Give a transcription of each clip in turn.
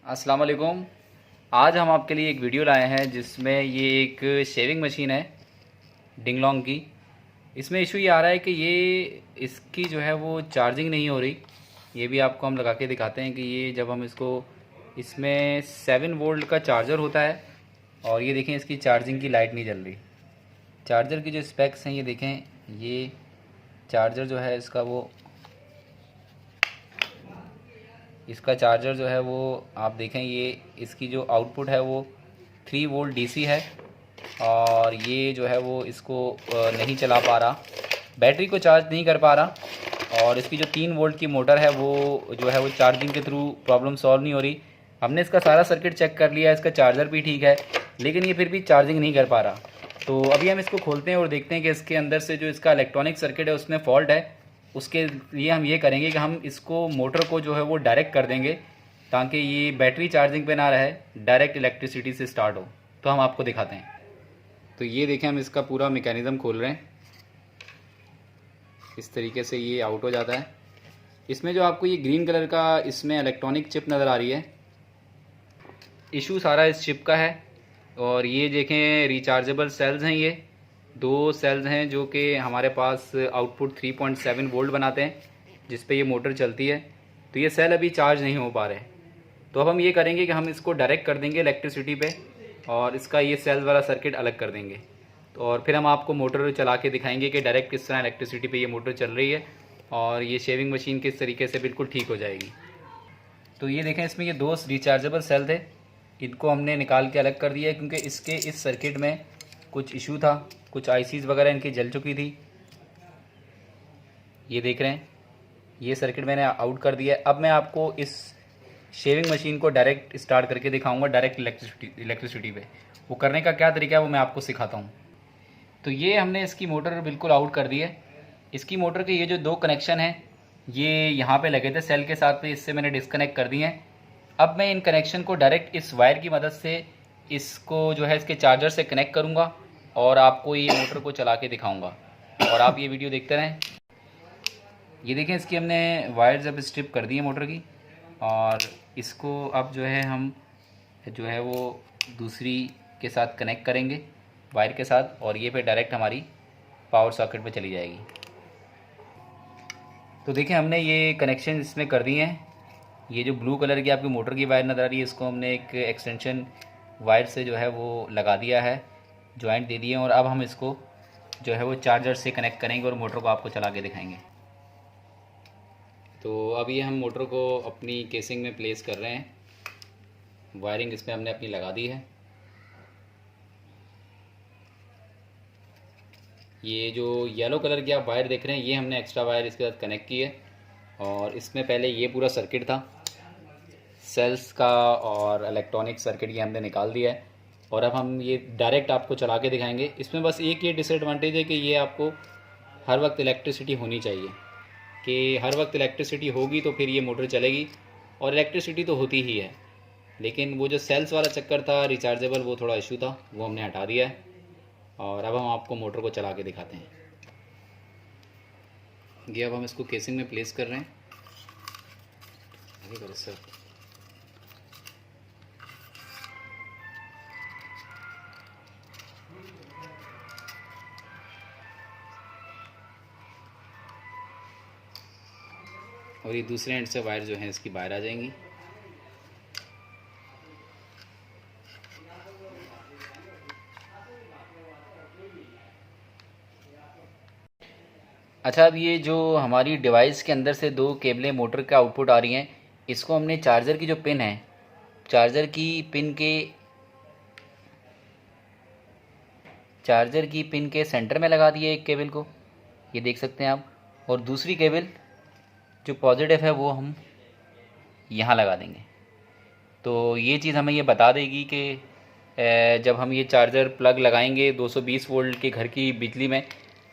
अस्सलाम वालेकुम। आज हम आपके लिए एक वीडियो लाए हैं जिसमें ये एक शेविंग मशीन है डिंगलोंग की। इसमें इशू ये आ रहा है कि ये इसकी जो है वो चार्जिंग नहीं हो रही। ये भी आपको हम लगा के दिखाते हैं कि ये जब हम इसको, इसमें 7 वोल्ट का चार्जर होता है और ये देखें इसकी चार्जिंग की लाइट नहीं जल रही। चार्जर की जो स्पेक्स हैं ये देखें, ये चार्जर जो है इसका चार्जर जो है वो आप देखें, ये इसकी जो आउटपुट है वो 3 वोल्ट डीसी है और ये जो है वो इसको नहीं चला पा रहा, बैटरी को चार्ज नहीं कर पा रहा। और इसकी जो 3 वोल्ट की मोटर है वो जो है वो चार्जिंग के थ्रू प्रॉब्लम सॉल्व नहीं हो रही। हमने इसका सारा सर्किट चेक कर लिया, इसका चार्जर भी ठीक है लेकिन ये फिर भी चार्जिंग नहीं कर पा रहा। तो अभी हम इसको खोलते हैं और देखते हैं कि इसके अंदर से जो इसका इलेक्ट्रॉनिक सर्किट है उसमें फ़ॉल्ट है। उसके लिए हम ये करेंगे कि हम इसको मोटर को जो है वो डायरेक्ट कर देंगे ताकि ये बैटरी चार्जिंग पे ना रहे, डायरेक्ट इलेक्ट्रिसिटी से स्टार्ट हो। तो हम आपको दिखाते हैं। तो ये देखें, हम इसका पूरा मैकेनिज़्म खोल रहे हैं। इस तरीके से ये आउट हो जाता है। इसमें जो आपको ये ग्रीन कलर का इसमें इलेक्ट्रॉनिक चिप नज़र आ रही है, इशू सारा इस चिप का है। और ये देखें रिचार्जेबल सेल्स हैं, ये 2 सेल्स हैं जो कि हमारे पास आउटपुट 3.7 वोल्ट बनाते हैं जिस पे ये मोटर चलती है। तो ये सेल अभी चार्ज नहीं हो पा रहे। तो अब हम ये करेंगे कि हम इसको डायरेक्ट कर देंगे इलेक्ट्रिसिटी पे और इसका ये सेल वाला सर्किट अलग कर देंगे। तो और फिर हम आपको मोटर चला के दिखाएंगे कि डायरेक्ट किस तरह इलेक्ट्रिसिटी पे ये मोटर चल रही है और ये शेविंग मशीन किस तरीके से बिल्कुल ठीक हो जाएगी। तो ये देखें, इसमें ये 2 रिचार्जेबल सेल थे, इनको हमने निकाल के अलग कर दिया क्योंकि इसके इस सर्किट में कुछ इशू था, कुछ आईसीज वगैरह इनकी जल चुकी थी। ये देख रहे हैं, ये सर्किट मैंने आउट कर दिया है। अब मैं आपको इस शेविंग मशीन को डायरेक्ट स्टार्ट करके दिखाऊंगा डायरेक्ट इलेक्ट्रिसिटी पे। वो करने का क्या तरीका है वो मैं आपको सिखाता हूँ। तो ये हमने इसकी मोटर बिल्कुल आउट कर दी है। इसकी मोटर के ये जो 2 कनेक्शन हैं ये यहाँ पे लगे थे सेल के साथ पे, इससे मैंने डिस्कनेक्ट कर दिए हैं। अब मैं इन कनेक्शन को डायरेक्ट इस वायर की मदद से इसको जो है इसके चार्जर से कनेक्ट करूँगा और आपको ये मोटर को चला के दिखाऊँगा और आप ये वीडियो देखते रहें। ये देखें, इसकी हमने वायर जब स्ट्रिप कर दी है मोटर की और इसको अब जो है हम जो है वो दूसरी के साथ कनेक्ट करेंगे वायर के साथ और ये पे डायरेक्ट हमारी पावर सॉकेट पे चली जाएगी। तो देखें, हमने ये कनेक्शन इसमें कर दिए हैं। ये जो ब्लू कलर की आपकी मोटर की वायर नज़र आ रही है इसको हमने एक एक्सटेंशन वायर से जो है वो लगा दिया है, जॉइंट दे दिए। और अब हम इसको जो है वो चार्जर से कनेक्ट करेंगे और मोटर को आपको चला के दिखाएंगे। तो अब ये हम मोटर को अपनी केसिंग में प्लेस कर रहे हैं। वायरिंग इसमें हमने अपनी लगा दी है। ये जो येलो कलर की आप वायर देख रहे हैं ये हमने एक्स्ट्रा वायर इसके साथ कनेक्ट की है और इसमें पहले ये पूरा सर्किट था सेल्स का और इलेक्ट्रॉनिक सर्किट, ये हमने निकाल दिया है। और अब हम ये डायरेक्ट आपको चला के दिखाएंगे। इसमें बस एक ये डिसएडवांटेज है कि ये आपको हर वक्त इलेक्ट्रिसिटी होनी चाहिए, कि हर वक्त इलेक्ट्रिसिटी होगी तो फिर ये मोटर चलेगी। और इलेक्ट्रिसिटी तो होती ही है लेकिन वो जो सेल्स वाला चक्कर था रिचार्जेबल, वो थोड़ा इशू था, वो हमने हटा दिया है। और अब हम आपको मोटर को चला के दिखाते हैं। ये अब हम इसको केसिंग में प्लेस कर रहे हैं। आगे करो सर। और ये दूसरे एंड से वायर जो है इसकी बाहर आ जाएंगी। अच्छा, अब ये जो हमारी डिवाइस के अंदर से 2 केबलें मोटर का आउटपुट आ रही हैं, इसको हमने चार्जर की जो पिन है, चार्जर की पिन के सेंटर में लगा दिया एक केबल को, ये देख सकते हैं आप। और दूसरी केबल जो पॉजिटिव है वो हम यहाँ लगा देंगे। तो ये चीज़ हमें ये बता देगी कि जब हम ये चार्जर प्लग लगाएंगे 220 वोल्ट के घर की बिजली में,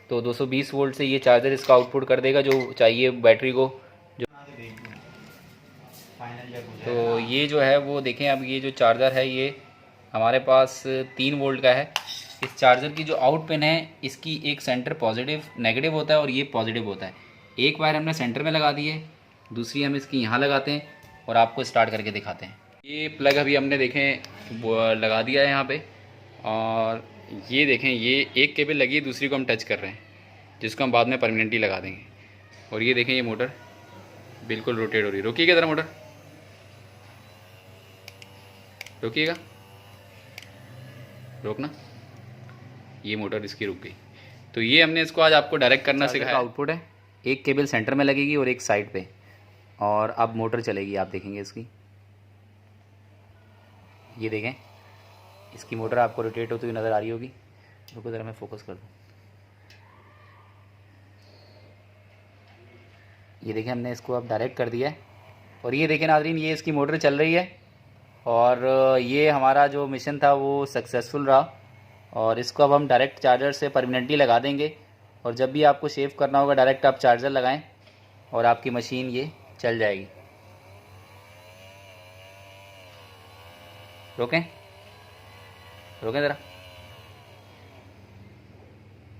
तो 220 वोल्ट से ये चार्जर इसका आउटपुट कर देगा जो चाहिए बैटरी को। जो तो ये जो है वो देखें, अब ये जो चार्जर है ये हमारे पास 3 वोल्ट का है। इस चार्जर की जो आउट पिन है इसकी एक सेंटर नेगेटिव होता है और ये पॉजिटिव होता है। एक वायर हमने सेंटर में लगा दी है, दूसरी हम इसकी यहाँ लगाते हैं और आपको स्टार्ट करके दिखाते हैं। ये प्लग अभी हमने देखें वो लगा दिया है यहाँ पे, और ये देखें ये एक केबल लगी है, दूसरी को हम टच कर रहे हैं, जिसको हम बाद में परमानेंटली लगा देंगे। और ये देखें ये मोटर बिल्कुल रोटेट हो रही है। रोकिएगा ज़रा मोटर, रोकिएगा, रोकना। ये मोटर इसकी रुक गई। तो ये हमने इसको आज आपको डायरेक्ट करना सिखाया। आउटपुट है, एक केबल सेंटर में लगेगी और एक साइड पे, और अब मोटर चलेगी। आप देखेंगे इसकी, ये देखें इसकी मोटर आपको रोटेट होती हुई नज़र आ रही होगी। रुको ज़रा मैं फोकस कर दूँ। ये देखें हमने इसको अब डायरेक्ट कर दिया है, और ये देखें नाज़रीन ये इसकी मोटर चल रही है, और ये हमारा जो मिशन था वो सक्सेसफुल रहा। और इसको अब हम डायरेक्ट चार्जर से परमानेंटली लगा देंगे, और जब भी आपको शेव करना होगा डायरेक्ट आप चार्जर लगाएं और आपकी मशीन ये चल जाएगी। रोकें, रोकें ज़रा,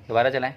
दोबारा चलाएं।